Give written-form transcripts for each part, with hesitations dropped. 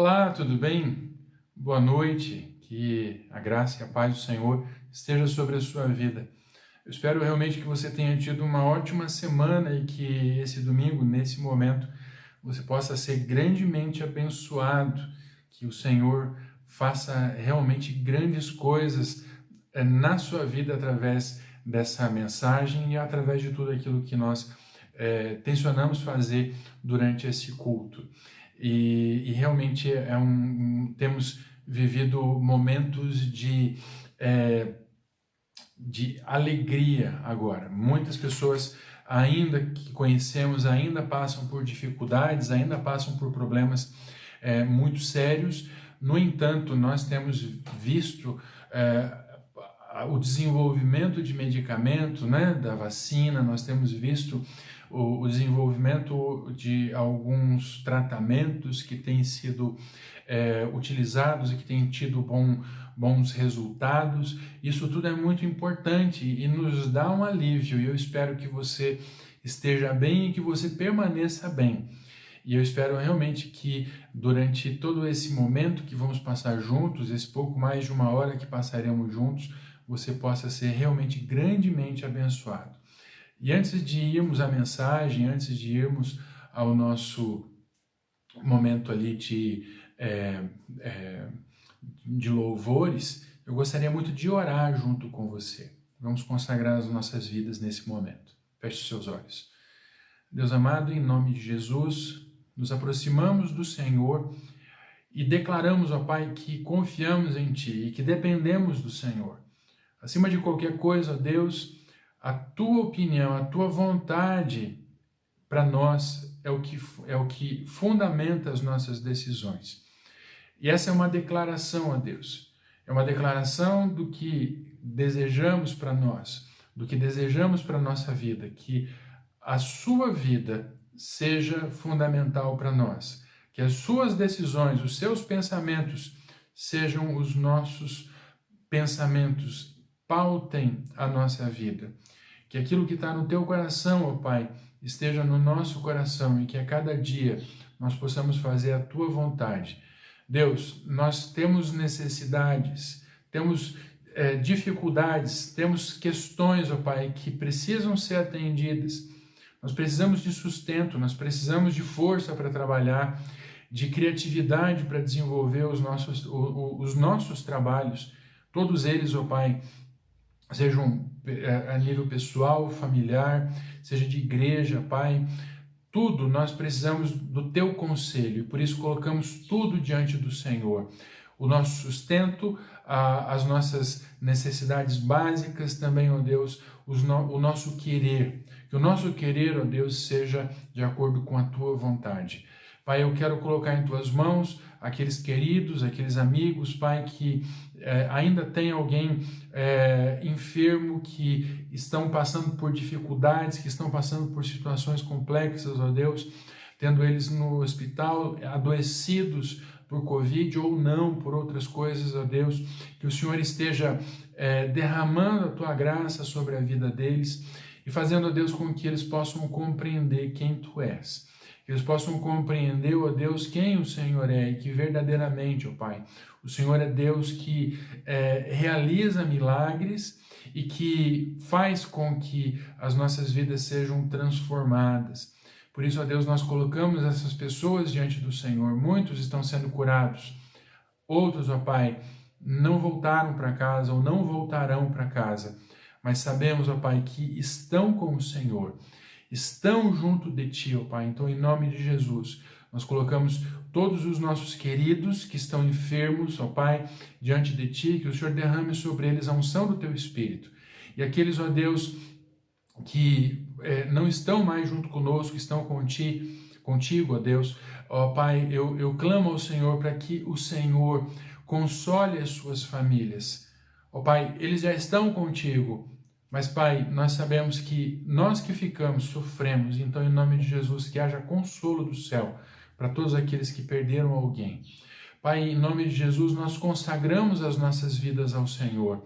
Olá, tudo bem? Boa noite, que a graça e a paz do Senhor esteja sobre a sua vida. Eu espero realmente que você tenha tido uma ótima semana e que esse domingo, nesse momento, você possa ser grandemente abençoado, que o Senhor faça realmente grandes coisas na sua vida através dessa mensagem e através de tudo aquilo que nós tensionamos fazer durante esse culto. E realmente temos vivido momentos de alegria agora. Muitas pessoas ainda que conhecemos ainda passam por dificuldades, ainda passam por problemas muito sérios. No entanto, nós temos visto o desenvolvimento de medicamento, né, da vacina, nós temos visto o desenvolvimento de alguns tratamentos que têm sido utilizados e que têm tido bons resultados. Isso tudo é muito importante e nos dá um alívio, e eu espero que você esteja bem e que você permaneça bem. E eu espero realmente que durante todo esse momento que vamos passar juntos, esse pouco mais de uma hora que passaremos juntos, você possa ser realmente grandemente abençoado. E antes de irmos à mensagem, antes de irmos ao nosso momento ali de louvores, eu gostaria muito de orar junto com você. Vamos consagrar as nossas vidas nesse momento. Feche os seus olhos. Deus amado, em nome de Jesus, nos aproximamos do Senhor e declaramos, ó Pai, que confiamos em Ti e que dependemos do Senhor. Acima de qualquer coisa, ó Deus, a Tua opinião, a Tua vontade para nós é o que fundamenta as nossas decisões. E essa é uma declaração a Deus. É uma declaração do que desejamos para nós, do que desejamos para a nossa vida, que a sua vida seja fundamental para nós, que as suas decisões, os seus pensamentos sejam os nossos pensamentos, pautem a nossa vida. Que aquilo que está no teu coração, ó Pai, esteja no nosso coração e que a cada dia nós possamos fazer a tua vontade. Deus, nós temos necessidades, temos dificuldades, temos questões, ó Pai, que precisam ser atendidas. Nós precisamos de sustento, nós precisamos de força para trabalhar, de criatividade para desenvolver os nossos trabalhos, todos eles, ó Pai, sejam a nível pessoal, familiar, seja de igreja, Pai, tudo nós precisamos do Teu conselho, e por isso colocamos tudo diante do Senhor. O nosso sustento, as nossas necessidades básicas também, ó Deus, o nosso querer. Que o nosso querer, ó Deus, seja de acordo com a Tua vontade. Pai, eu quero colocar em Tuas mãos aqueles queridos, aqueles amigos, Pai, que ainda tem alguém enfermo, que estão passando por dificuldades, que estão passando por situações complexas, ó Deus, tendo eles no hospital, adoecidos por Covid ou não, por outras coisas, ó Deus, que o Senhor esteja derramando a Tua graça sobre a vida deles e fazendo, ó Deus, com que eles possam compreender quem Tu és. Que eles possam compreender, ó Deus, quem o Senhor é e que verdadeiramente, ó Pai, o Senhor é Deus que realiza milagres e que faz com que as nossas vidas sejam transformadas. Por isso, ó Deus, nós colocamos essas pessoas diante do Senhor. Muitos estão sendo curados. Outros, ó Pai, não voltaram para casa ou não voltarão para casa. Mas sabemos, ó Pai, que estão com o Senhor. Estão junto de Ti, ó Pai. Então, em nome de Jesus, nós colocamos todos os nossos queridos que estão enfermos, ó Pai, diante de Ti, que o Senhor derrame sobre eles a unção do Teu Espírito. E aqueles, ó Deus, que não estão mais junto conosco, estão contigo, ó Deus, ó Pai, eu clamo ao Senhor para que o Senhor console as suas famílias. Ó Pai, eles já estão contigo, mas, Pai, nós sabemos que nós que ficamos, sofremos, então, em nome de Jesus, que haja consolo do céu para todos aqueles que perderam alguém. Pai, em nome de Jesus, nós consagramos as nossas vidas ao Senhor.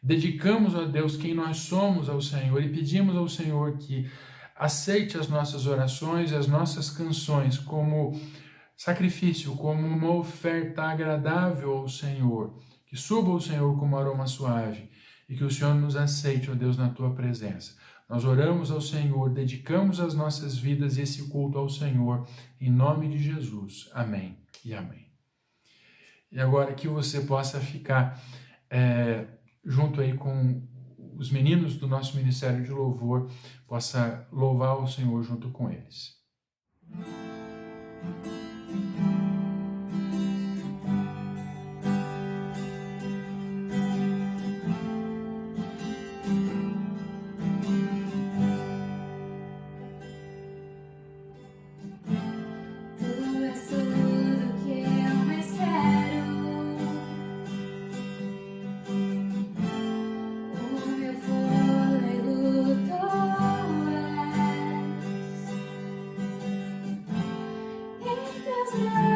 Dedicamos a Deus quem nós somos ao Senhor e pedimos ao Senhor que aceite as nossas orações e as nossas canções como sacrifício, como uma oferta agradável ao Senhor, que suba ao Senhor como aroma suave e que o Senhor nos aceite, ó Deus, na tua presença. Nós oramos ao Senhor, dedicamos as nossas vidas e esse culto ao Senhor, em nome de Jesus. Amém e amém. E agora que você possa ficar junto aí com os meninos do nosso Ministério de Louvor, possa louvar o Senhor junto com eles. Cause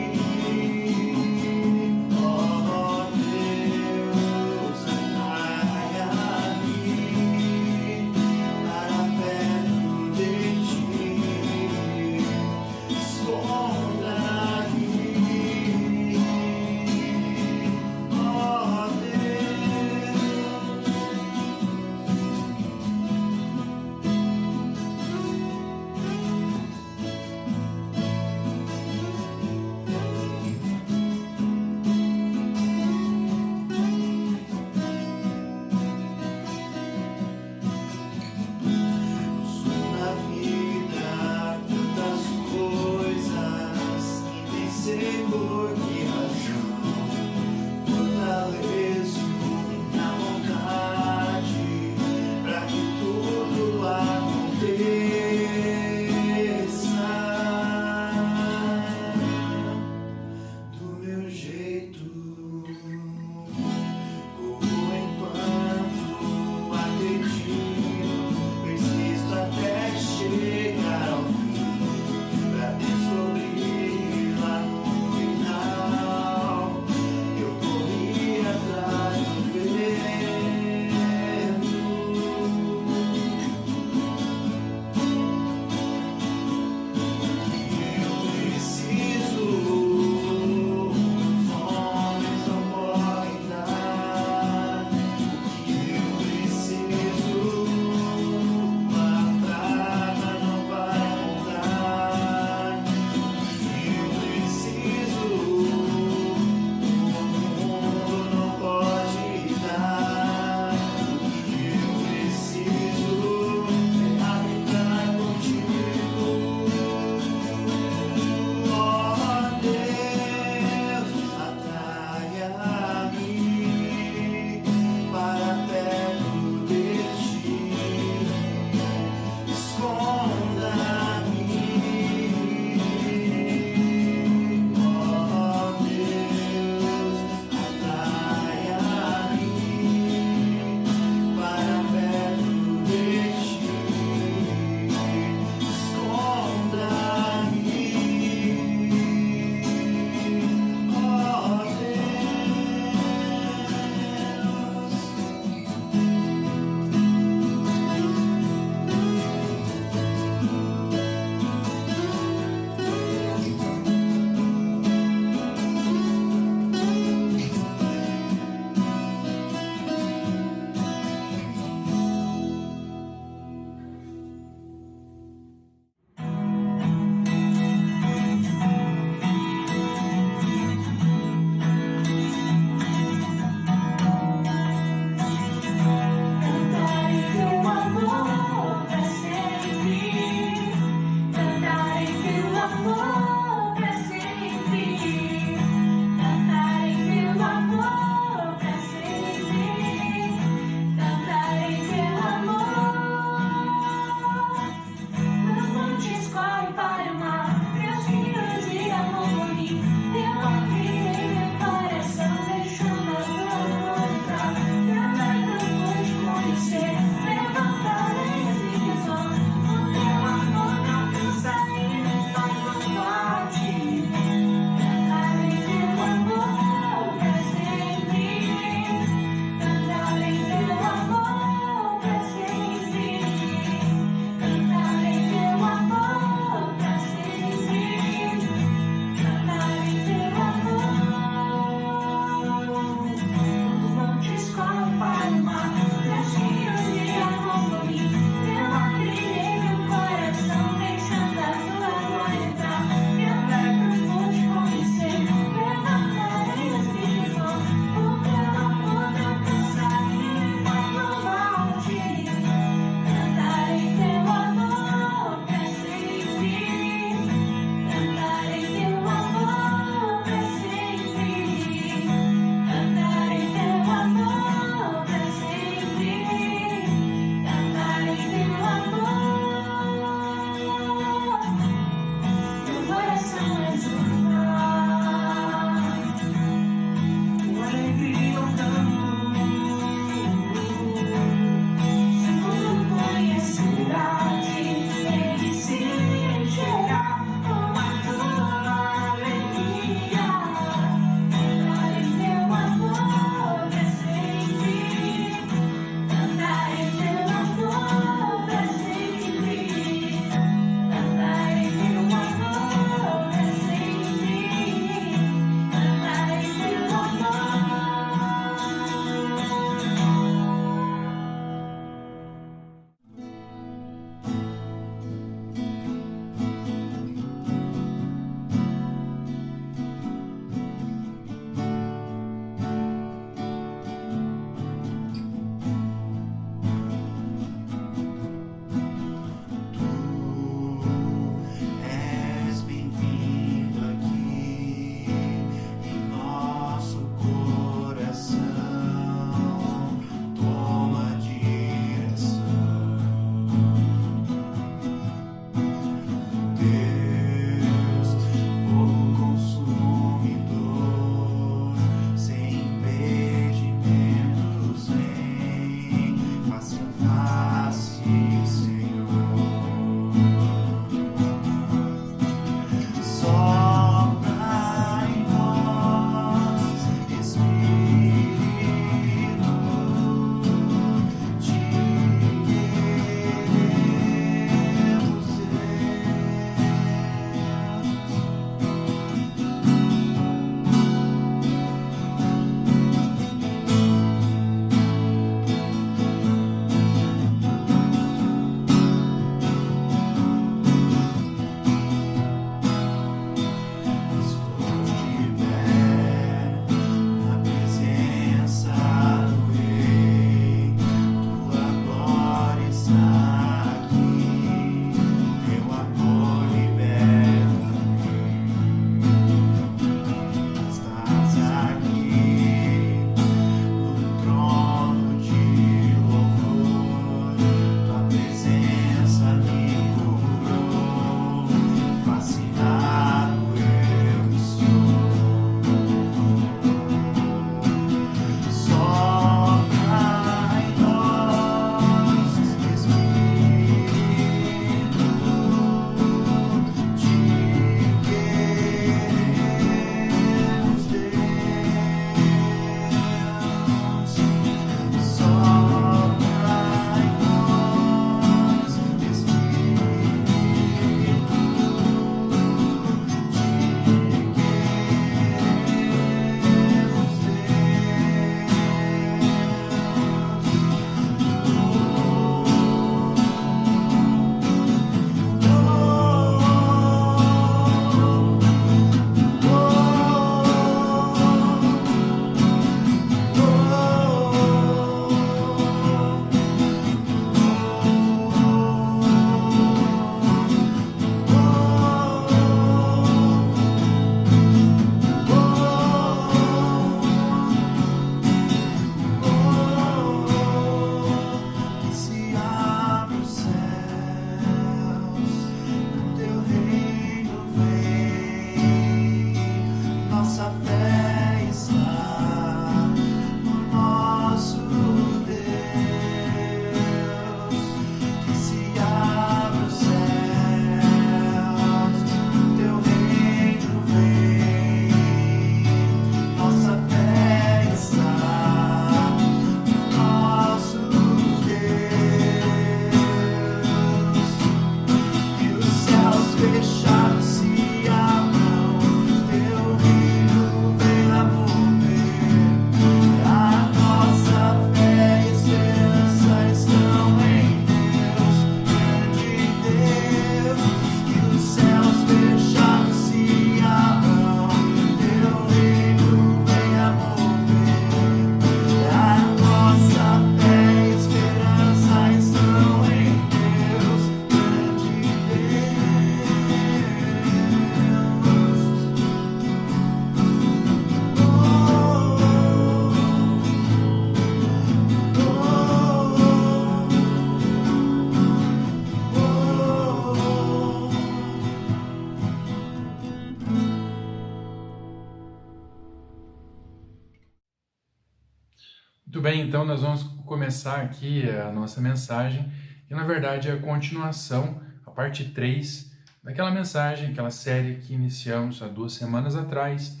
Muito bem, então nós vamos começar aqui a nossa mensagem, que na verdade é a continuação, a parte 3 daquela mensagem, aquela série que iniciamos há 2 semanas atrás,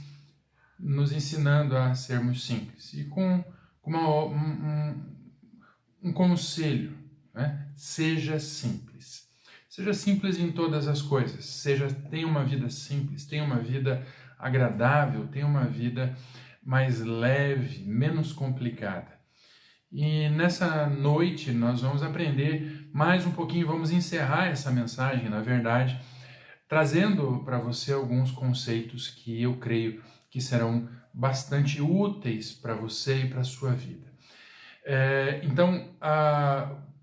nos ensinando a sermos simples. E com um conselho, né? Seja simples. Seja simples em todas as coisas. Tenha uma vida simples, tenha uma vida agradável, tenha uma vida mais leve, menos complicada. E nessa noite nós vamos aprender mais um pouquinho, vamos encerrar essa mensagem, na verdade, trazendo para você alguns conceitos que eu creio que serão bastante úteis para você e para a sua vida. Então,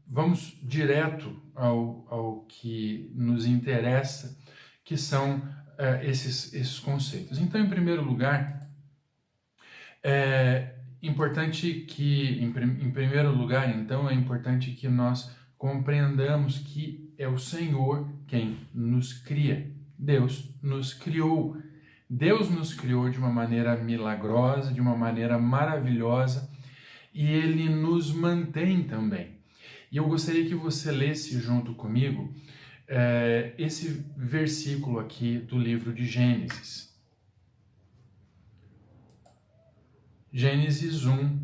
vamos direto ao que nos interessa, que são esses conceitos. Então, em primeiro lugar, é importante que nós compreendamos que é o Senhor quem nos cria. Deus nos criou. Deus nos criou de uma maneira milagrosa, de uma maneira maravilhosa, e Ele nos mantém também. E eu gostaria que você lesse junto comigo esse versículo aqui do livro de Gênesis. Gênesis 1,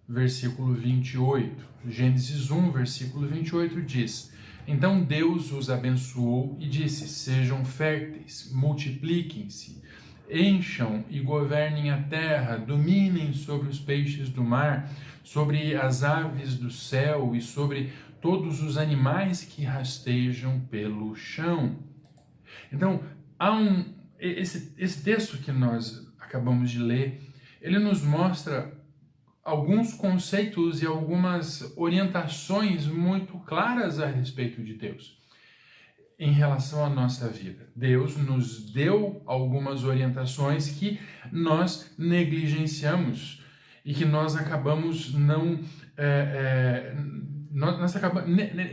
versículo 28. Gênesis 1, versículo 28 diz: Então Deus os abençoou e disse: Sejam férteis, multipliquem-se, encham e governem a terra, dominem sobre os peixes do mar, sobre as aves do céu e sobre todos os animais que rastejam pelo chão. Então, esse texto que nós acabamos de ler, ele nos mostra alguns conceitos e algumas orientações muito claras a respeito de Deus em relação à nossa vida. Deus nos deu algumas orientações que nós negligenciamos e que nós acabamos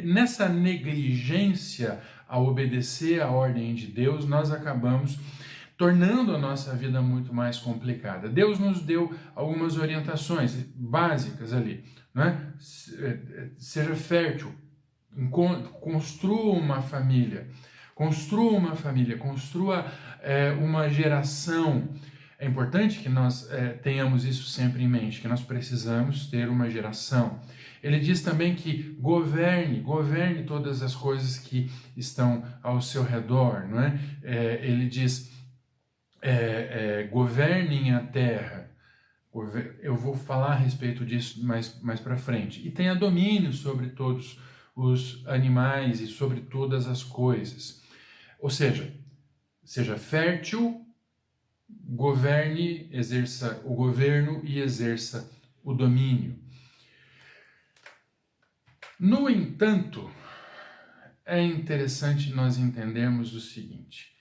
nessa negligência a obedecer à ordem de Deus, nós acabamos tornando a nossa vida muito mais complicada. Deus nos deu algumas orientações básicas ali, né? Seja fértil, construa uma família, construa uma geração. É importante que nós tenhamos isso sempre em mente, que nós precisamos ter uma geração. Ele diz também que governe todas as coisas que estão ao seu redor, não é? Ele diz governem a terra. Eu vou falar a respeito disso mais para frente. E tenha domínio sobre todos os animais e sobre todas as coisas. Ou seja fértil, governe, exerça o governo e exerça o domínio. No entanto, é interessante nós entendermos o seguinte,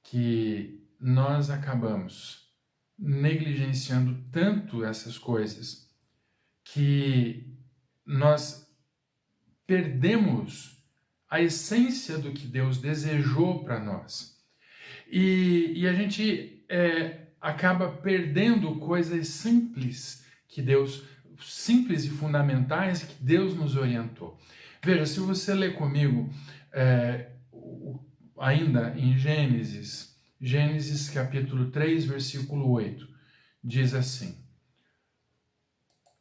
que nós acabamos negligenciando tanto essas coisas que nós perdemos a essência do que Deus desejou para nós. E a gente acaba perdendo coisas simples simples e fundamentais que Deus nos orientou. Veja, se você ler comigo ainda em Gênesis capítulo 3, versículo 8, diz assim: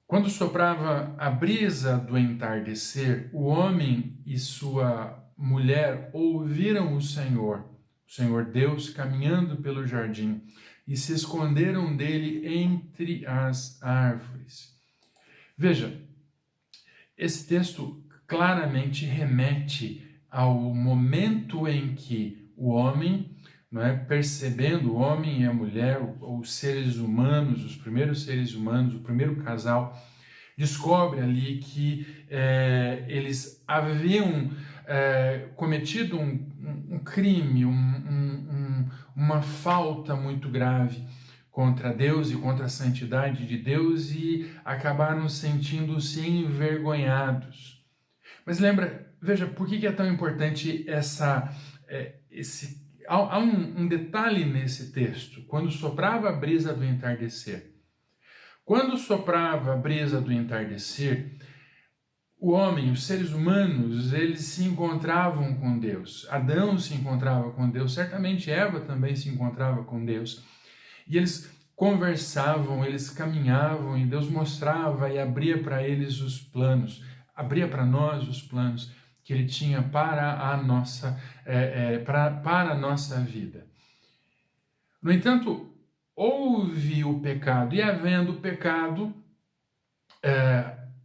Quando soprava a brisa do entardecer, o homem e sua mulher ouviram o Senhor Deus, caminhando pelo jardim, e se esconderam dele entre as árvores. Veja, esse texto claramente remete ao momento em que o homem, percebendo o homem e a mulher, os seres humanos, os primeiros seres humanos, o primeiro casal, descobre ali que eles haviam cometido um crime, uma falta muito grave contra Deus e contra a santidade de Deus e acabaram sentindo-se envergonhados. Mas veja, por que é tão importante há um detalhe nesse texto, quando soprava a brisa do entardecer. Quando soprava a brisa do entardecer, o homem, os seres humanos, eles se encontravam com Deus. Adão se encontrava com Deus, certamente Eva também se encontrava com Deus. E eles conversavam, eles caminhavam, e Deus mostrava e abria para eles os planos, abria para nós os planos que Ele tinha para a nossa, para a nossa vida. No entanto, houve o pecado, e havendo o pecado,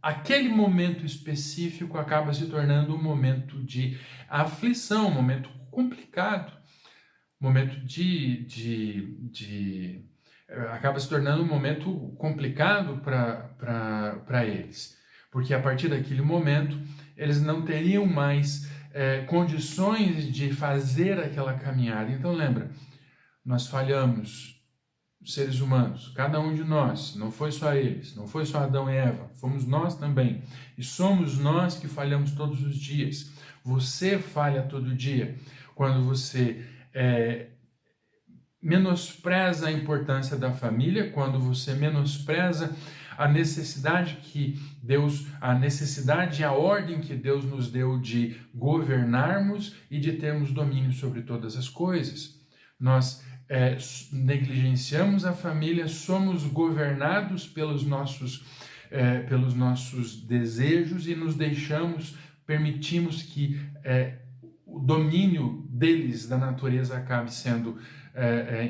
aquele momento específico acaba se tornando um momento de aflição, um momento complicado, um momento acaba se tornando um momento complicado para eles, porque a partir daquele momento eles não teriam mais condições de fazer aquela caminhada. Então lembra, nós falhamos, seres humanos, cada um de nós, não foi só eles, não foi só Adão e Eva, fomos nós também, e somos nós que falhamos todos os dias. Você falha todo dia quando você menospreza a importância da família, quando você menospreza a necessidade e a ordem que Deus nos deu de governarmos e de termos domínio sobre todas as coisas. Nós negligenciamos a família, somos governados pelos nossos desejos e permitimos que o domínio deles, da natureza, acabe sendo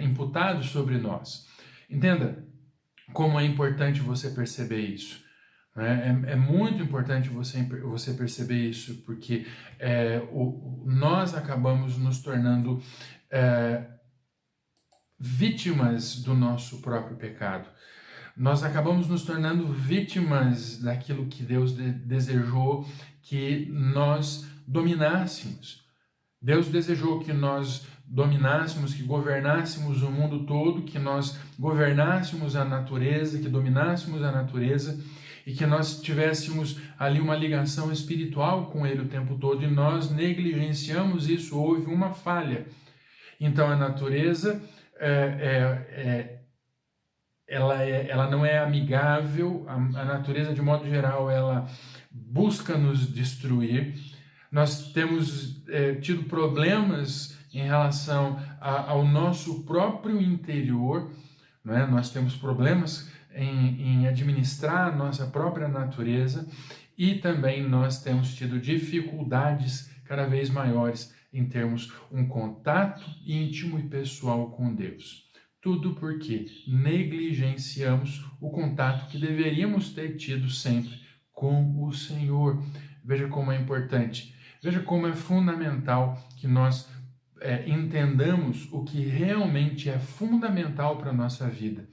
imputado sobre nós. Entenda como é importante você perceber isso. É muito importante você perceber isso, porque nós acabamos nos tornando vítimas do nosso próprio pecado. Nós acabamos nos tornando vítimas daquilo que Deus desejou que nós dominássemos. Deus desejou que nós dominássemos, que governássemos o mundo todo, que nós governássemos a natureza, que dominássemos a natureza e que nós tivéssemos ali uma ligação espiritual com Ele o tempo todo, e nós negligenciamos isso, houve uma falha. Então a natureza ela não é amigável, a natureza de modo geral ela busca nos destruir. Nós temos tido problemas em relação ao nosso próprio interior, não é? Nós temos problemas em administrar a nossa própria natureza, e também nós temos tido dificuldades cada vez maiores em termos um contato íntimo e pessoal com Deus. Tudo porque negligenciamos o contato que deveríamos ter tido sempre com o Senhor. Veja como é importante, veja como é fundamental que nós entendamos o que realmente é fundamental para a nossa vida.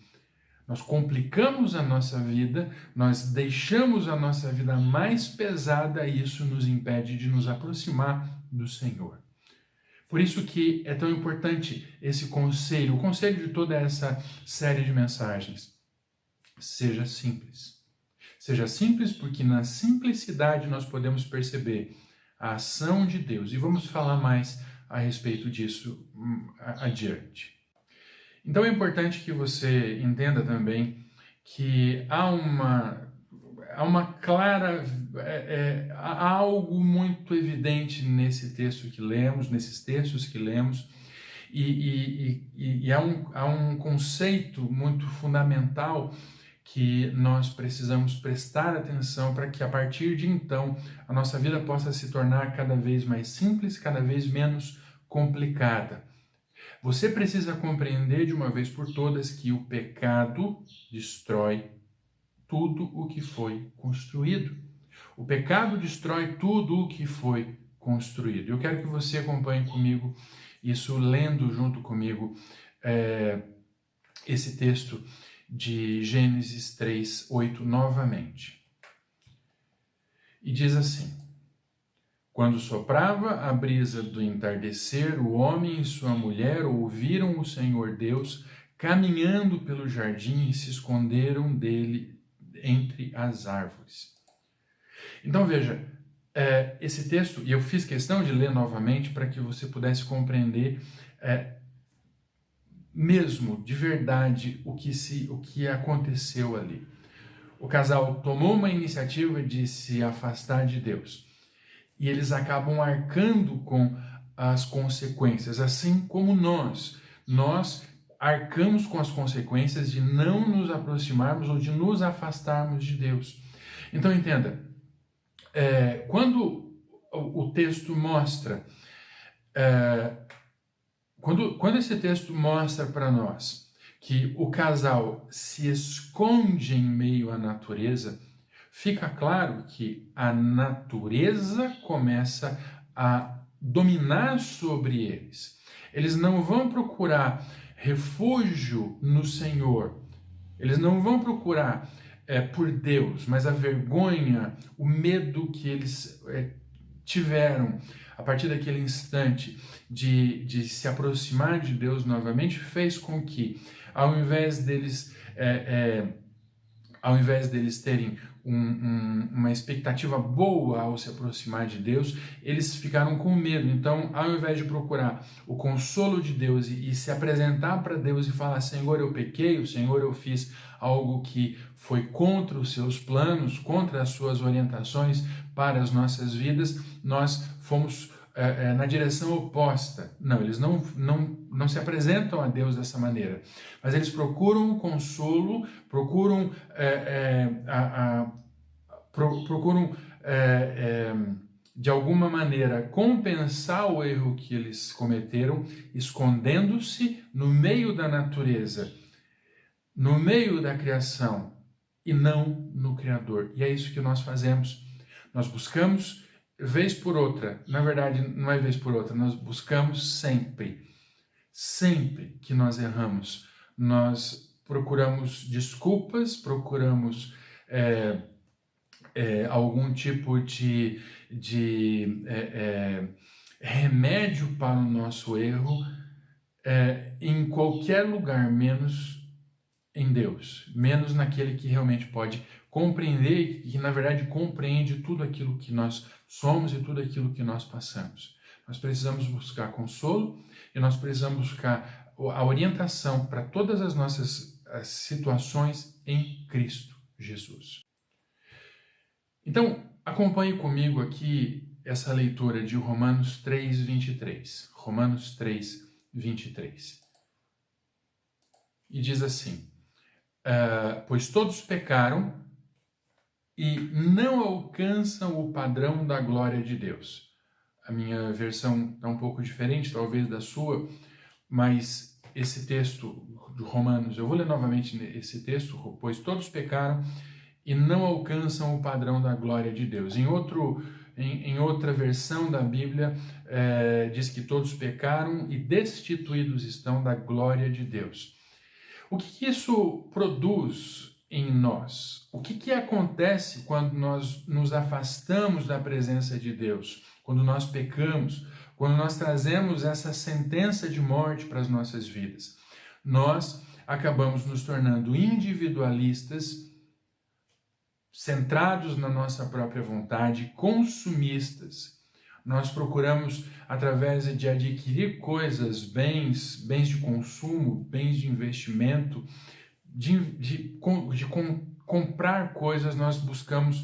Nós complicamos a nossa vida, nós deixamos a nossa vida mais pesada, e isso nos impede de nos aproximar do Senhor. Por isso que é tão importante esse conselho, o conselho de toda essa série de mensagens. Seja simples. Seja simples, porque na simplicidade nós podemos perceber a ação de Deus. E vamos falar mais a respeito disso adiante. Então é importante que você entenda também que há algo muito evidente nesse texto que lemos, nesses textos que lemos, e há um conceito muito fundamental que nós precisamos prestar atenção para que a partir de então a nossa vida possa se tornar cada vez mais simples, cada vez menos complicada. Você precisa compreender de uma vez por todas que o pecado destrói tudo o que foi construído. O pecado destrói tudo o que foi construído. Eu quero que você acompanhe comigo isso, lendo junto comigo esse texto de Gênesis 3:8 novamente. E diz assim: quando soprava a brisa do entardecer, o homem e sua mulher ouviram o Senhor Deus caminhando pelo jardim e se esconderam dele entre as árvores. Então veja, esse texto, e eu fiz questão de ler novamente para que você pudesse compreender mesmo, de verdade, o que aconteceu ali. O casal tomou uma iniciativa de se afastar de Deus e eles acabam arcando com as consequências, assim como nós arcamos com as consequências de não nos aproximarmos ou de nos afastarmos de Deus. Então entenda, quando o texto mostra, quando esse texto mostra para nós que o casal se esconde em meio à natureza, fica claro que a natureza começa a dominar sobre eles. Eles não vão procurar refúgio no Senhor, eles não vão procurar por Deus, mas a vergonha, o medo que eles tiveram a partir daquele instante de se aproximar de Deus novamente, fez com que, ao invés deles terem uma expectativa boa ao se aproximar de Deus, eles ficaram com medo. Então, ao invés de procurar o consolo de Deus e se apresentar para Deus e falar: Senhor, eu pequei, Senhor, eu fiz algo que foi contra os seus planos, contra as suas orientações para as nossas vidas, nós fomos na direção oposta. Não, eles não se apresentam a Deus dessa maneira, mas eles procuram o consolo, procuram de alguma maneira compensar o erro que eles cometeram, escondendo-se no meio da natureza, no meio da criação e não no Criador. E é isso que nós fazemos. Nós buscamos vez por outra, na verdade não é vez por outra, nós buscamos sempre que nós erramos, nós procuramos desculpas, procuramos algum tipo de remédio para o nosso erro em qualquer lugar, menos em Deus, menos naquele que realmente pode compreender e que na verdade compreende tudo aquilo que nós somos e tudo aquilo que nós passamos. Nós precisamos buscar consolo e nós precisamos buscar a orientação para todas as nossas situações em Cristo Jesus. Então, acompanhe comigo aqui essa leitura de Romanos 3:23. Romanos 3:23. E diz assim: pois todos pecaram e não alcançam o padrão da glória de Deus. A minha versão está um pouco diferente, talvez, da sua, mas esse texto de Romanos, eu vou ler novamente esse texto: pois todos pecaram e não alcançam o padrão da glória de Deus. Em outra versão da Bíblia, diz que todos pecaram e destituídos estão da glória de Deus. O que isso produz em nós? O que acontece quando nós nos afastamos da presença de Deus? Quando nós pecamos? Quando nós trazemos essa sentença de morte para as nossas vidas? Nós acabamos nos tornando individualistas, centrados na nossa própria vontade, consumistas. Nós procuramos, através de adquirir coisas, bens de consumo, bens de investimento, de comprar coisas, nós buscamos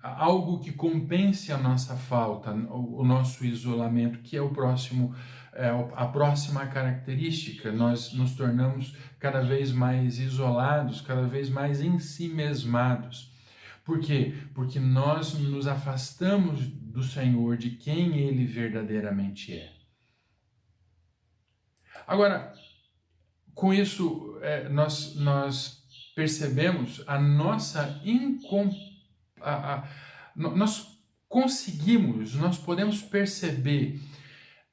algo que compense a nossa falta, o nosso isolamento, que é a próxima característica. Nós nos tornamos cada vez mais isolados, cada vez mais ensimesmados. Por quê? Porque nós nos afastamos do Senhor, de quem Ele verdadeiramente é. Agora, com isso, nós percebemos a nossa nós podemos perceber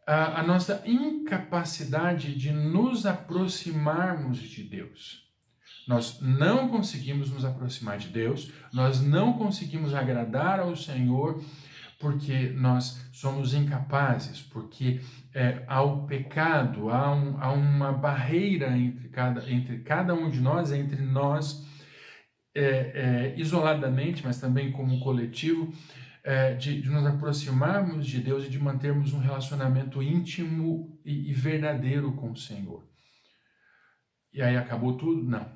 a nossa incapacidade de nos aproximarmos de Deus. Nós não conseguimos nos aproximar de Deus, nós não conseguimos agradar ao Senhor, porque nós somos incapazes, porque há o pecado, há uma barreira entre cada um de nós, entre nós, isoladamente, mas também como coletivo, de nos aproximarmos de Deus e de mantermos um relacionamento íntimo e verdadeiro com o Senhor. E aí acabou tudo? Não,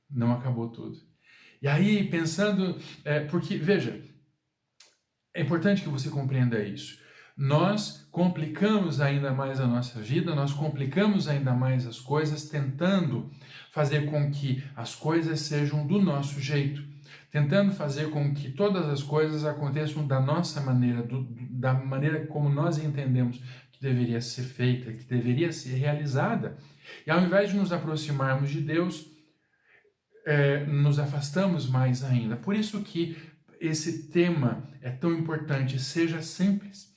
não acabou tudo. E aí, pensando, porque, veja, é importante que você compreenda isso. Nós complicamos ainda mais a nossa vida, nós complicamos ainda mais as coisas, tentando fazer com que as coisas sejam do nosso jeito, tentando fazer com que todas as coisas aconteçam da nossa maneira, da maneira como nós entendemos que deveria ser feita, que deveria ser realizada. E ao invés de nos aproximarmos de Deus, nos afastamos mais ainda. Por isso que esse tema é tão importante, seja simples.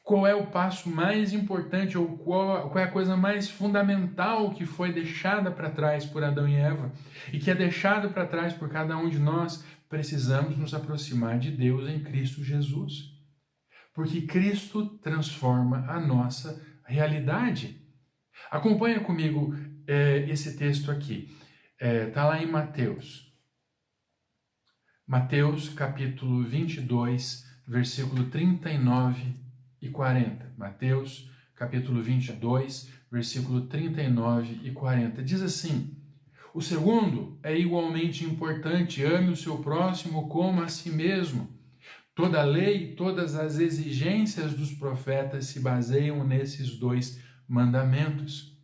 Qual é o passo mais importante ou qual é a coisa mais fundamental que foi deixada para trás por Adão e Eva e que é deixada para trás por cada um de nós? Precisamos nos aproximar de Deus em Cristo Jesus. Porque Cristo transforma a nossa realidade. Acompanha comigo esse texto aqui. Está lá em Mateus. Mateus capítulo 22, versículo 39 e 40. Mateus capítulo 22, versículo 39 e 40. Diz assim: o segundo é igualmente importante: ame o seu próximo como a si mesmo. Toda a lei e todas as exigências dos profetas se baseiam nesses dois mandamentos.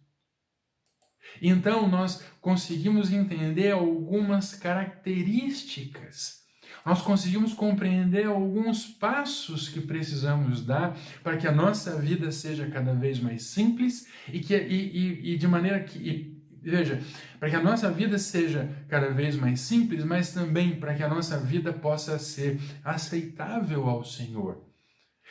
Então, nós conseguimos entender algumas características, nós conseguimos compreender alguns passos que precisamos dar para que a nossa vida seja cada vez mais simples e de maneira que, veja, para que a nossa vida seja cada vez mais simples, mas também para que a nossa vida possa ser aceitável ao Senhor,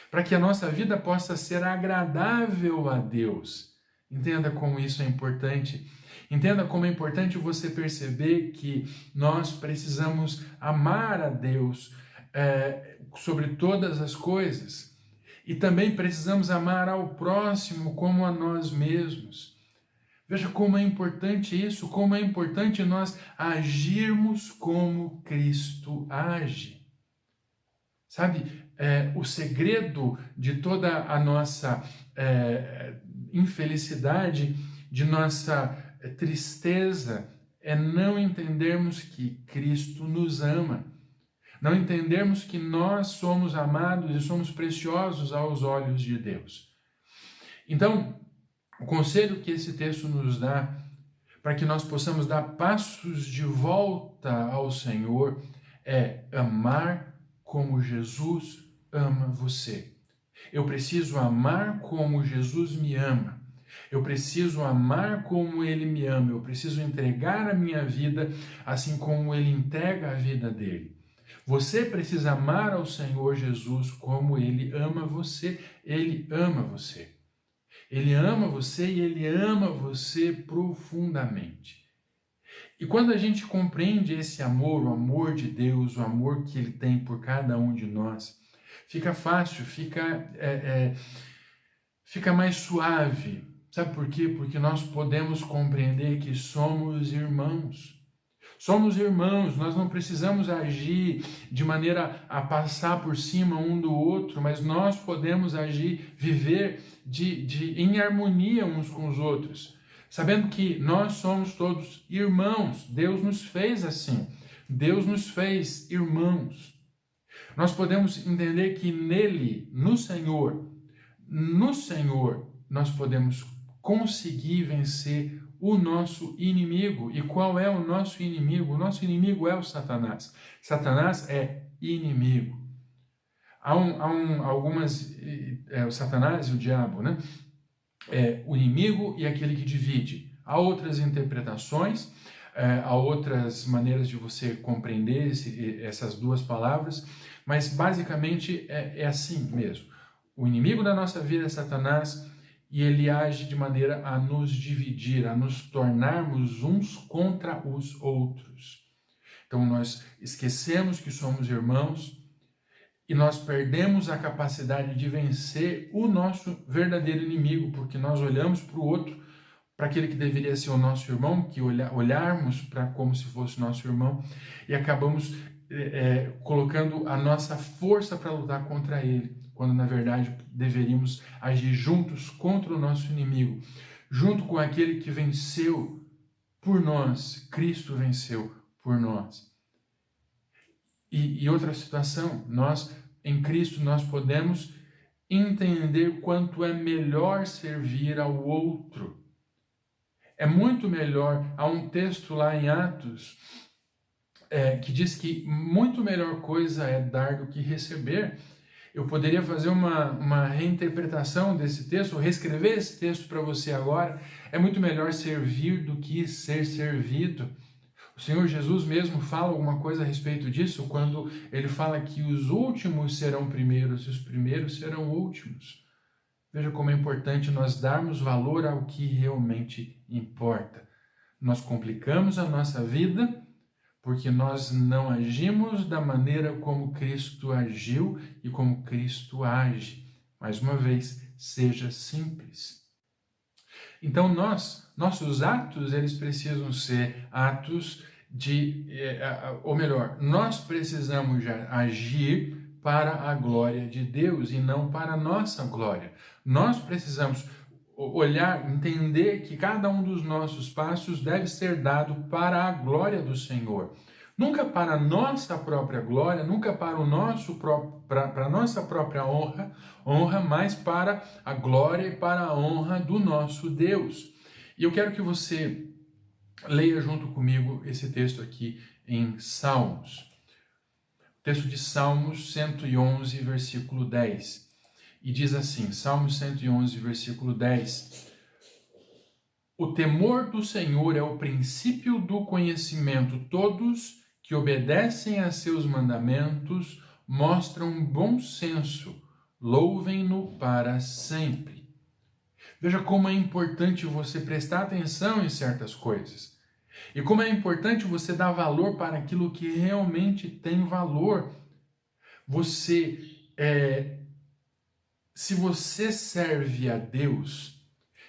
para que a nossa vida possa ser agradável a Deus. Entenda como isso é importante. Entenda como é importante você perceber que nós precisamos amar a Deus sobre todas as coisas. E também precisamos amar ao próximo como a nós mesmos. Veja como é importante isso, como é importante nós agirmos como Cristo age. Sabe, o segredo de toda a nossa infelicidade, de nossa tristeza, é não entendermos que Cristo nos ama, não entendermos que nós somos amados e somos preciosos aos olhos de Deus. Então, o conselho que esse texto nos dá, para que nós possamos dar passos de volta ao Senhor, é amar como Jesus ama você. Eu preciso amar como Jesus me ama. Eu preciso amar como Ele me ama. Eu preciso entregar a minha vida assim como Ele entrega a vida dele. Você precisa amar ao Senhor Jesus como Ele ama você. Ele ama você. Ele ama você e Ele ama você profundamente. E quando a gente compreende esse amor, o amor de Deus, o amor que Ele tem por cada um de nós, fica fácil, fica mais suave. Sabe por quê? Porque nós podemos compreender que somos irmãos. Somos irmãos, nós não precisamos agir de maneira a passar por cima um do outro, mas nós podemos agir, viver em harmonia uns com os outros, sabendo que nós somos todos irmãos. Deus nos fez assim, Deus nos fez irmãos. Nós podemos entender que nele, no Senhor, nós podemos conseguir vencer o nosso inimigo. E qual é o nosso inimigo? O nosso inimigo é o Satanás. Satanás é inimigo. O Satanás e o diabo, né? É o inimigo e aquele que divide. Há outras interpretações, há outras maneiras de você compreender essas duas palavras, mas basicamente é assim mesmo. O inimigo da nossa vida é Satanás, e ele age de maneira a nos dividir, a nos tornarmos uns contra os outros. Então nós esquecemos que somos irmãos e nós perdemos a capacidade de vencer o nosso verdadeiro inimigo, porque nós olhamos para o outro, para aquele que deveria ser o nosso irmão, que olharmos para como se fosse nosso irmão, e acabamos colocando a nossa força para lutar contra ele, quando na verdade deveríamos agir juntos contra o nosso inimigo, junto com aquele que venceu por nós, Cristo venceu por nós. E outra situação, em Cristo nós podemos entender quanto é melhor servir ao outro. É muito melhor, há um texto lá em Atos que diz que muito melhor coisa é dar do que receber. Eu poderia fazer uma reinterpretação desse texto, ou reescrever esse texto para você agora. É muito melhor servir do que ser servido. O Senhor Jesus mesmo fala alguma coisa a respeito disso, quando ele fala que os últimos serão primeiros e os primeiros serão últimos. Veja como é importante nós darmos valor ao que realmente importa. Nós complicamos a nossa vida porque nós não agimos da maneira como Cristo agiu e como Cristo age. Mais uma vez, seja simples. Então nossos atos, eles precisam ser atos ou melhor, nós precisamos agir para a glória de Deus e não para a nossa glória. Nós precisamos olhar, entender que cada um dos nossos passos deve ser dado para a glória do Senhor. Nunca para a nossa própria glória, nunca para a nossa própria honra, mas para a glória e para a honra do nosso Deus. E eu quero que você leia junto comigo esse texto aqui em Salmos. Texto de Salmos 111, versículo 10. E diz assim, Salmos 111, versículo 10. O temor do Senhor é o princípio do conhecimento. Todos que obedecem a seus mandamentos mostram bom senso. Louvem-no para sempre. Veja como é importante você prestar atenção em certas coisas. E como é importante você dar valor para aquilo que realmente tem valor. Se você serve a Deus,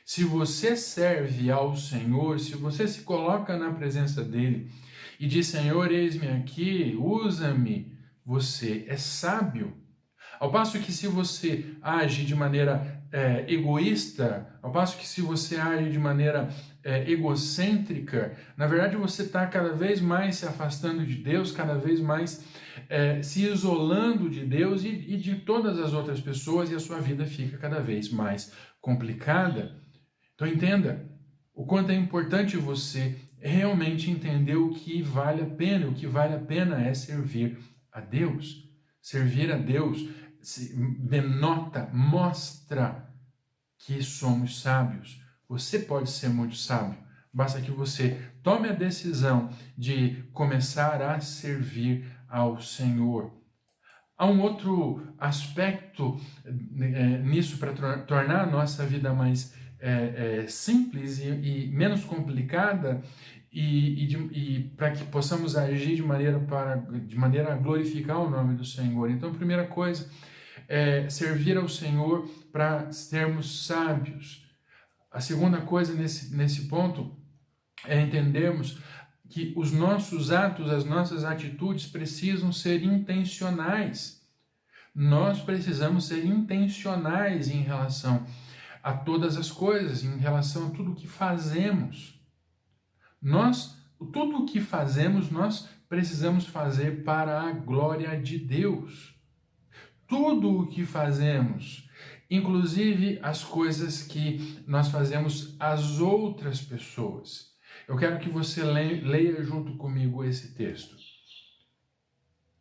se você serve ao Senhor, se você se coloca na presença dele e diz, Senhor, eis-me aqui, usa-me, você é sábio. Ao passo que se você age de maneira egoísta, ao passo que se você age de maneira egocêntrica, na verdade você está cada vez mais se afastando de Deus, cada vez mais se isolando de Deus e de todas as outras pessoas, e a sua vida fica cada vez mais complicada. Então entenda o quanto é importante você realmente entender o que vale a pena. O que vale a pena é servir a Deus. Servir a Deus denota, mostra que somos sábios. Você pode ser muito sábio. Basta que você tome a decisão de começar a servir ao Senhor. Há um outro aspecto nisso para tornar a nossa vida mais simples e menos complicada e para que possamos agir de maneira a glorificar o nome do Senhor. Então, a primeira coisa é servir ao Senhor para sermos sábios. A segunda coisa nesse ponto é entendermos que os nossos atos, as nossas atitudes precisam ser intencionais. Nós precisamos ser intencionais em relação a todas as coisas, em relação a tudo o que fazemos. Tudo o que fazemos, nós precisamos fazer para a glória de Deus. Tudo o que fazemos, inclusive as coisas que nós fazemos às outras pessoas. Eu quero que você leia junto comigo esse texto.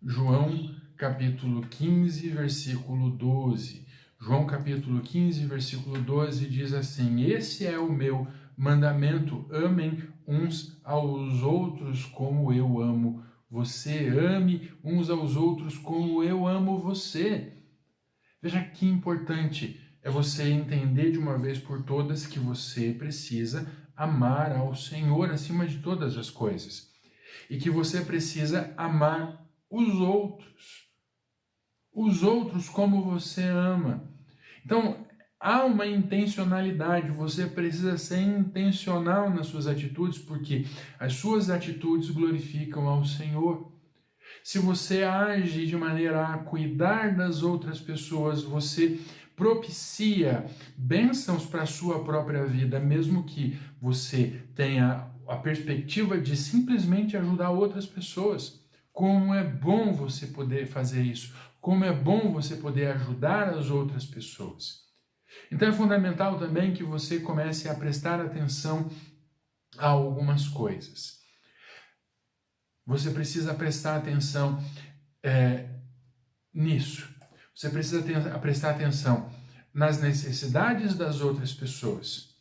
João capítulo 15, versículo 12. João capítulo 15, versículo 12 diz assim: Esse é o meu mandamento, amem uns aos outros como eu amo você. Ame uns aos outros como eu amo você. Veja que importante é você entender de uma vez por todas que você precisa amar ao Senhor acima de todas as coisas. E que você precisa amar os outros. Os outros como você ama. Então, há uma intencionalidade, você precisa ser intencional nas suas atitudes, porque as suas atitudes glorificam ao Senhor. Se você age de maneira a cuidar das outras pessoas, você propicia bênçãos para a sua própria vida, mesmo que você tenha a perspectiva de simplesmente ajudar outras pessoas. Como é bom você poder fazer isso, como é bom você poder ajudar as outras pessoas. Então é fundamental também que você comece a prestar atenção a algumas coisas. Você precisa prestar atenção nisso. Você precisa prestar atenção nas necessidades das outras pessoas.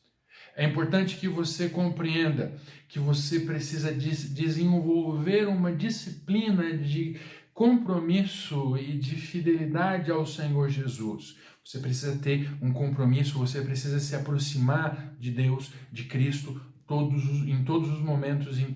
É importante que você compreenda que você precisa desenvolver uma disciplina de compromisso e de fidelidade ao Senhor Jesus. Você precisa ter um compromisso, você precisa se aproximar de Deus, de Cristo, em todos os momentos, em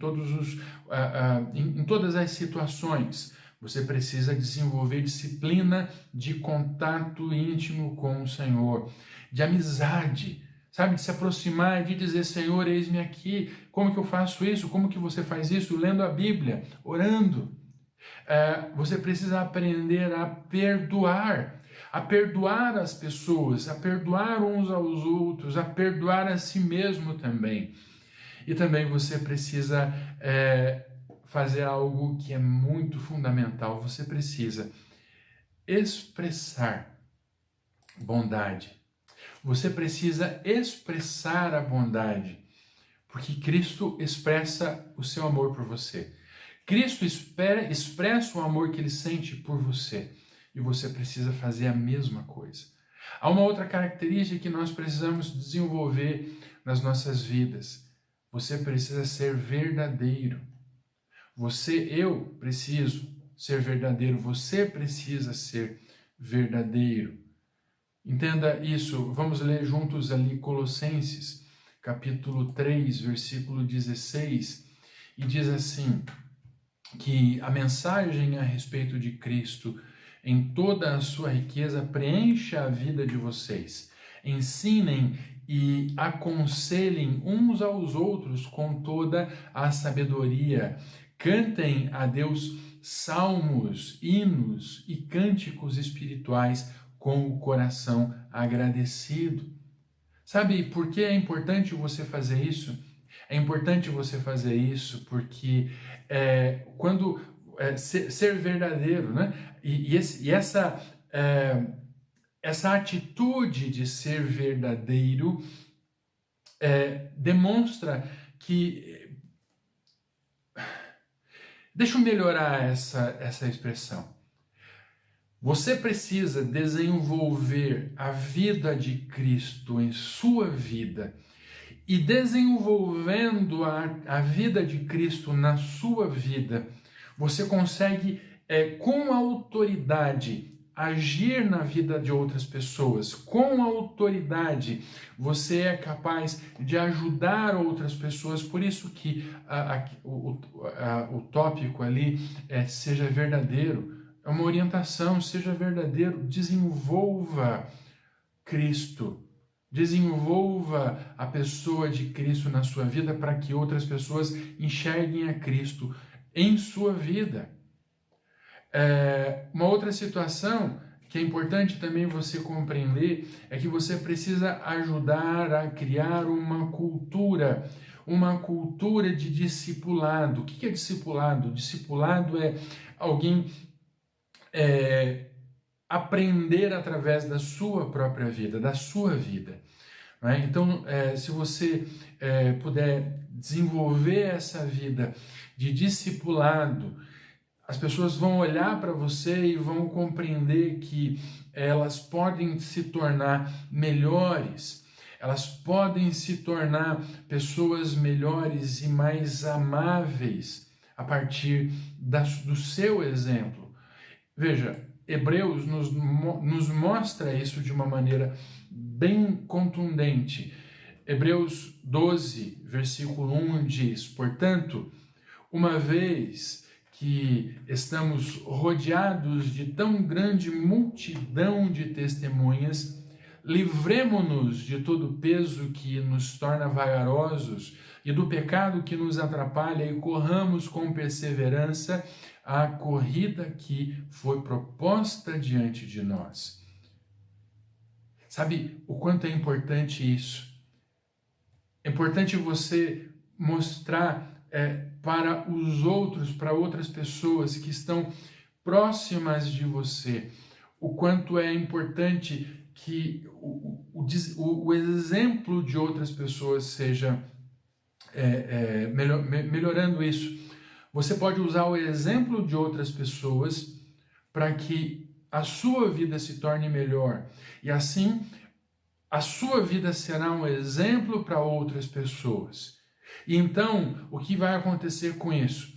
todas as situações. Você precisa desenvolver disciplina de contato íntimo com o Senhor, de amizade, sabe? De se aproximar, de dizer, Senhor, eis-me aqui. Como que eu faço isso? Como que você faz isso? Lendo a Bíblia, orando. Você precisa aprender a perdoar as pessoas, a perdoar uns aos outros, a perdoar a si mesmo também. E também você precisa fazer algo que é muito fundamental. Você precisa expressar bondade. Você precisa expressar a bondade, porque Cristo expressa o seu amor por você. Cristo expressa o amor que ele sente por você. E você precisa fazer a mesma coisa. Há uma outra característica que nós precisamos desenvolver nas nossas vidas. Você precisa ser verdadeiro. Eu preciso ser verdadeiro. Você precisa ser verdadeiro. Entenda isso. Vamos ler juntos ali Colossenses, capítulo 3, versículo 16. E diz assim, que a mensagem a respeito de Cristo em toda a sua riqueza preencha a vida de vocês. Ensinem e aconselhem uns aos outros com toda a sabedoria. Cantem a Deus salmos, hinos e cânticos espirituais com o coração agradecido. Sabe por que é importante você fazer isso? É importante você fazer isso porque quando ser verdadeiro, né? E essa atitude de ser verdadeiro demonstra que... Deixa eu melhorar essa expressão. Você precisa desenvolver a vida de Cristo em sua vida. E desenvolvendo a vida de Cristo na sua vida, você consegue, com autoridade, agir na vida de outras pessoas. Com autoridade, você é capaz de ajudar outras pessoas. Por isso que o tópico ali é seja verdadeiro. É uma orientação, seja verdadeiro, desenvolva Cristo. Desenvolva a pessoa de Cristo na sua vida para que outras pessoas enxerguem a Cristo em sua vida. Uma outra situação que é importante também você compreender é que você precisa ajudar a criar uma cultura de discipulado. O que é discipulado? Discipulado é alguém aprender através da sua própria vida, da sua vida. Né? Então, se você puder desenvolver essa vida de discipulado, as pessoas vão olhar para você e vão compreender que elas podem se tornar melhores, elas podem se tornar pessoas melhores e mais amáveis a partir do seu exemplo. Veja, Hebreus nos mostra isso de uma maneira bem contundente. Hebreus 12, versículo 1 diz: portanto, uma vez que estamos rodeados de tão grande multidão de testemunhas, livremo-nos de todo o peso que nos torna vagarosos e do pecado que nos atrapalha e corramos com perseverança a corrida que foi proposta diante de nós. Sabe o quanto é importante isso? É importante você mostrar para os outros, para outras pessoas que estão próximas de você, o quanto é importante que o exemplo de outras pessoas seja melhorando isso. Você pode usar o exemplo de outras pessoas para que a sua vida se torne melhor. E assim, a sua vida será um exemplo para outras pessoas. E então, o que vai acontecer com isso?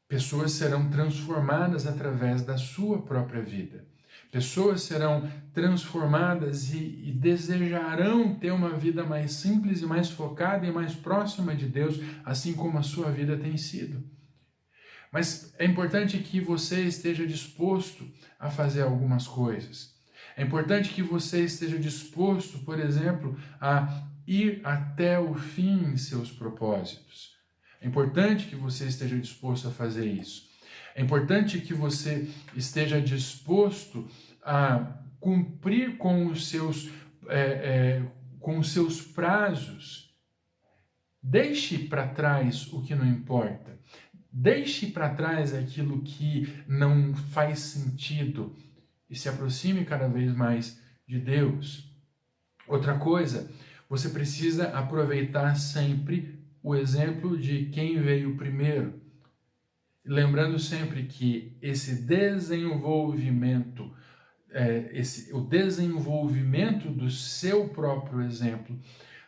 Pessoas serão transformadas através da sua própria vida. Pessoas serão transformadas e desejarão ter uma vida mais simples e mais focada e mais próxima de Deus, assim como a sua vida tem sido. Mas é importante que você esteja disposto a fazer algumas coisas. É importante que você esteja disposto, por exemplo, a ir até o fim em seus propósitos. É importante que você esteja disposto a fazer isso. É importante que você esteja disposto a cumprir com os seus prazos. Deixe para trás o que não importa. Deixe para trás aquilo que não faz sentido e se aproxime cada vez mais de Deus. Outra coisa, você precisa aproveitar sempre o exemplo de quem veio primeiro. Lembrando sempre que esse desenvolvimento, o desenvolvimento do seu próprio exemplo,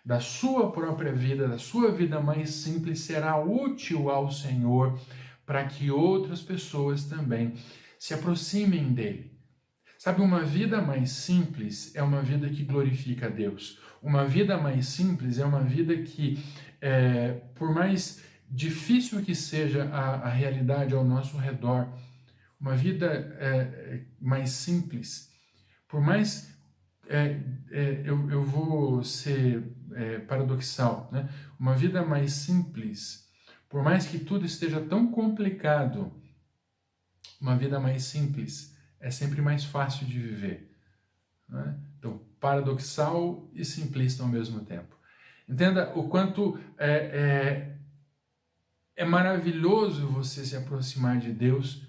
da sua própria vida, da sua vida mais simples, será útil ao Senhor para que outras pessoas também se aproximem dele. Sabe, uma vida mais simples é uma vida que glorifica a Deus. Uma vida mais simples é uma vida que, por mais difícil que seja a realidade ao nosso redor, uma vida mais simples, por mais... eu vou ser paradoxal, né? Uma vida mais simples, por mais que tudo esteja tão complicado, uma vida mais simples é sempre mais fácil de viver, né? Então, paradoxal e simplista ao mesmo tempo. Entenda o quanto é maravilhoso você se aproximar de Deus,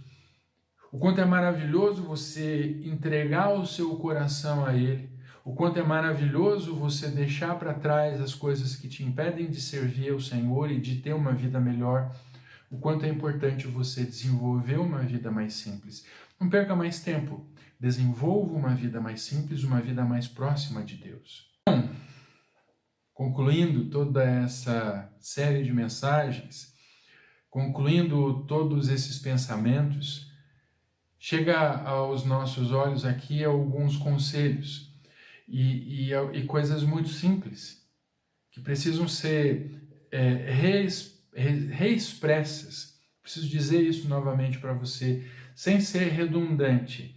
o quanto é maravilhoso você entregar o seu coração a Ele, o quanto é maravilhoso você deixar para trás as coisas que te impedem de servir ao Senhor e de ter uma vida melhor, o quanto é importante você desenvolver uma vida mais simples. Não perca mais tempo, desenvolva uma vida mais simples, uma vida mais próxima de Deus. Bom, concluindo toda essa série de mensagens, concluindo todos esses pensamentos, chega aos nossos olhos aqui alguns conselhos e coisas muito simples que precisam ser reexpressas. Preciso dizer isso novamente para você, sem ser redundante.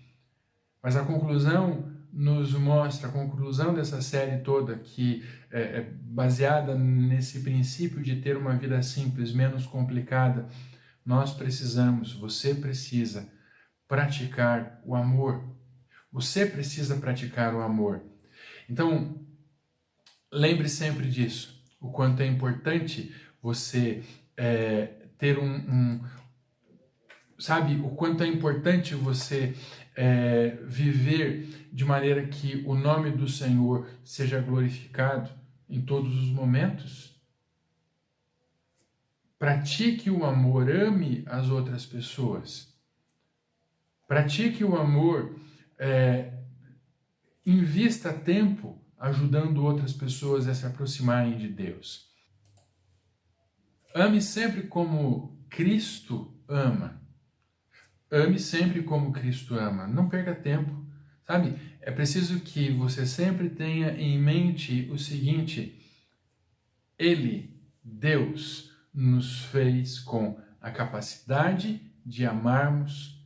Mas a conclusão nos mostra, a conclusão dessa série toda, que é baseada nesse princípio de ter uma vida simples, menos complicada, nós precisamos, você precisa praticar o amor. Você precisa praticar o amor. Então, lembre sempre disso, o quanto é importante você ter sabe, o quanto é importante você viver de maneira que o nome do Senhor seja glorificado em todos os momentos. Pratique o amor, ame as outras pessoas. Pratique o amor, invista tempo ajudando outras pessoas a se aproximarem de Deus. Ame sempre como Cristo ama. Ame sempre como Cristo ama. Não perca tempo, sabe? É preciso que você sempre tenha em mente o seguinte: Ele, Deus, nos fez com a capacidade de amarmos,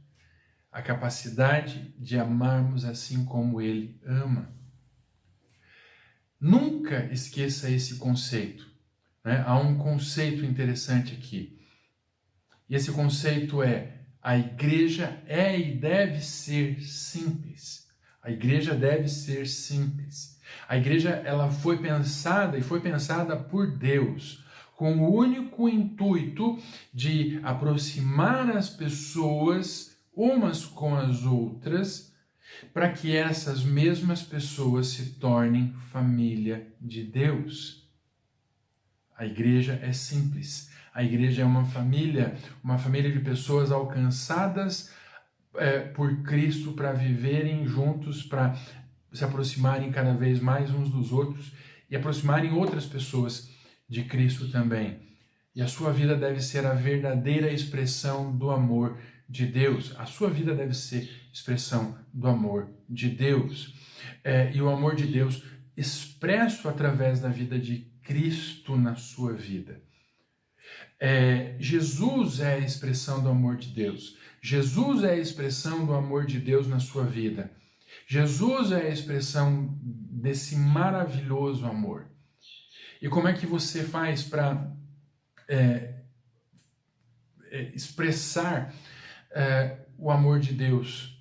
a capacidade de amarmos assim como Ele ama. Nunca esqueça esse conceito, né? Há um conceito interessante aqui. E esse conceito é: A igreja é e deve ser simples. A igreja deve ser simples. A igreja, ela foi pensada por Deus com o único intuito de aproximar as pessoas umas com as outras, para que essas mesmas pessoas se tornem família de Deus. A igreja é simples. A igreja é uma família de pessoas alcançadas por Cristo para viverem juntos, para se aproximarem cada vez mais uns dos outros e aproximarem outras pessoas de Cristo também. E a sua vida deve ser a verdadeira expressão do amor de Deus. A sua vida deve ser expressão do amor de Deus. E o amor de Deus expresso através da vida de Cristo na sua vida. Jesus é a expressão do amor de Deus. Jesus é a expressão do amor de Deus na sua vida. Jesus é a expressão desse maravilhoso amor. E como é que você faz para expressar o amor de Deus?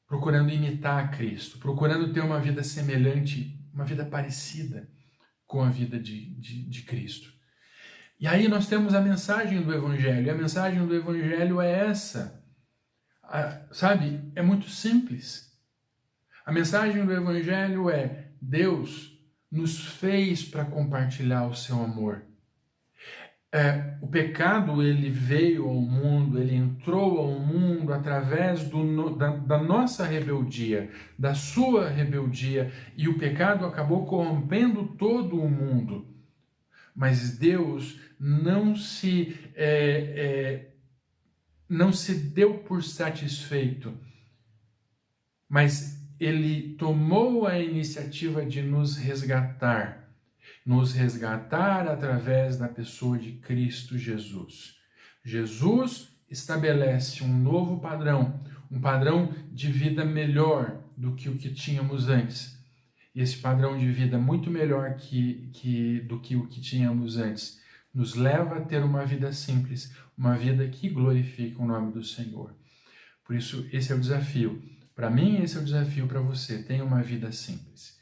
Procurando imitar a Cristo, procurando ter uma vida semelhante, uma vida parecida com a vida de Cristo. E aí nós temos a mensagem do Evangelho. E a mensagem do Evangelho é essa. Sabe? É muito simples. A mensagem do Evangelho é: Deus nos fez para compartilhar o seu amor. O pecado, ele veio ao mundo, ele entrou ao mundo através da nossa rebeldia, da sua rebeldia, e o pecado acabou corrompendo todo o mundo. Mas Deus não se deu por satisfeito, mas Ele tomou a iniciativa de nos resgatar através da pessoa de Cristo Jesus. Jesus estabelece um novo padrão, um padrão de vida melhor do que o que tínhamos antes. E esse padrão de vida muito melhor do que o que tínhamos antes nos leva a ter uma vida simples, uma vida que glorifica o nome do Senhor. Por isso, esse é o desafio. Para mim, esse é o desafio para você. Tenha uma vida simples.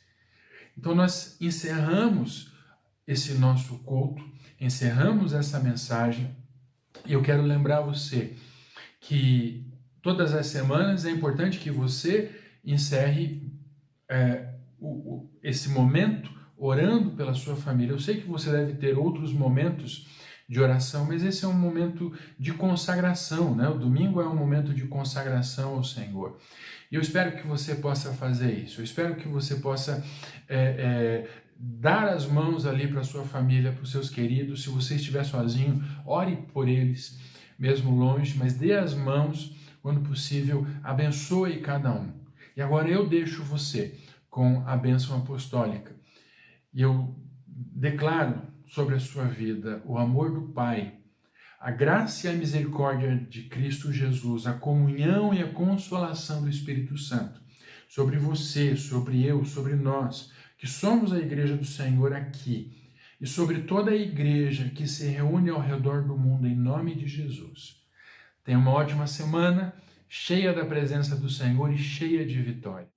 Então, nós encerramos esse nosso culto, encerramos essa mensagem, e eu quero lembrar você que todas as semanas é importante que você encerre esse momento orando pela sua família. Eu sei que você deve ter outros momentos de oração, mas esse é um momento de consagração, né? O domingo é um momento de consagração ao Senhor. E eu espero que você possa fazer isso. Eu espero que você possa dar as mãos ali para a sua família, para os seus queridos. Se você estiver sozinho, ore por eles, mesmo longe, mas dê as mãos, quando possível, abençoe cada um. E agora eu deixo você com a bênção apostólica. E eu declaro sobre a sua vida o amor do Pai, a graça e a misericórdia de Cristo Jesus, a comunhão e a consolação do Espírito Santo, sobre você, sobre eu, sobre nós, que somos a igreja do Senhor aqui, e sobre toda a igreja que se reúne ao redor do mundo, em nome de Jesus. Tenha uma ótima semana, cheia da presença do Senhor e cheia de vitória.